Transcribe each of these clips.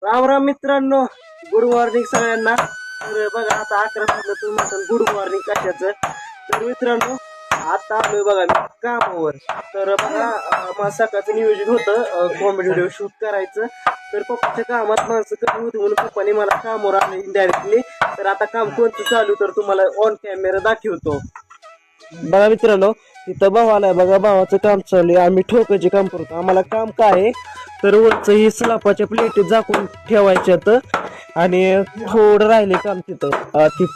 राम राम मित्रांनो, good morning सगळ्यांना. तर बघा आता 11 वाजलं, तुम्ही म्हणता गुड मॉर्निंग कशाचं. तर मित्रांनो आता आलोय बघा मी कामावर. तर बघा माझं सकाळचं नियोजन होतं कॉमेडी व्हिडिओ शूट करायचं. तर पप्पाच्या कामात माणसं कमी होती म्हणून पप्पाने मला कामावर आणलं इनडायरेक्टली. तर आता काम कोणतं चालू तर तुम्हाला ऑन कॅमेरा दाखवतो. बघा मित्रांनो इथं भाव आलाय बघा, भावाचं काम चालू आहे. आम्ही ठोकायचे काम करतो. आम्हाला काम काय आहे तर वरचं ही स्लापाच्या प्लेटीत झाकून ठेवायच्यात आणि थोडं राहिले काम तिथं ती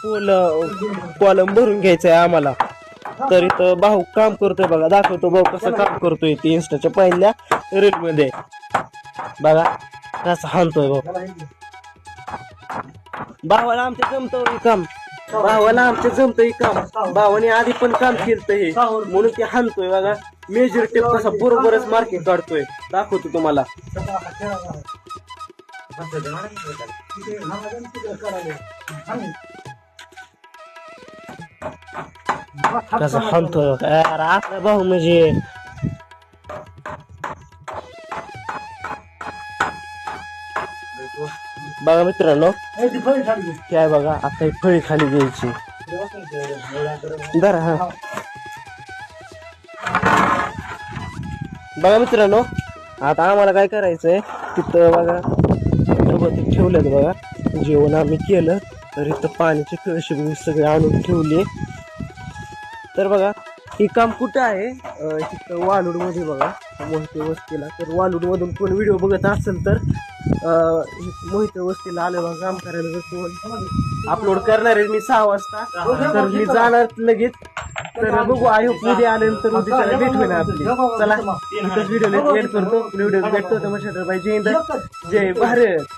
कॉलम भरून घ्यायचं आहे आम्हाला. तर इथं भाऊ काम करतोय बघा, दाखवतो भाऊ कसं काम करतोय ते इन्स्टाच्या पहिल्या रील मध्ये. बघा कसं हाणतोय भाऊ. भावाला आमच्या जमतं काम, भावाला आमच्या जमतंय काम. भावाने आधी पण काम केलं हे म्हणून ते हाणतोय बघा. मेजर टेप कसा बरोबरच मार्किंग काढतोय, दाखवतो तुम्हाला. कसं हाणतोय यार आपला भाऊ म्हणजे. बघा मित्रांनो काय बघा, आता ही फळी खाली घ्यायची. बरं हा बघा मित्रांनो आता आम्हाला काय करायचंय तिथं बघा ठेवलेत बघा. जेवण आम्ही केलं तर इथं पाण्याची कळशी सगळे आणून ठेवले. तर बघा हे काम कुठं आहे तिथं वालूड मध्ये बघा, मोहिते वस्तीला. तर वालूड मधून कोण व्हिडिओ बघत असेल तर मोहिते वस्तीला आलं बघा काम करायला. जर कोण अपलोड करणार आहे मी 6 वाजता तर मी जाणार लगेच. तर बघू आय होप उद्या आल्यानंतर उद्या भेट होईल आपली. चला इथंच व्हिडिओ एड करतो. व्हिडिओ भेटतो तर मग जय हिंद जय भारत.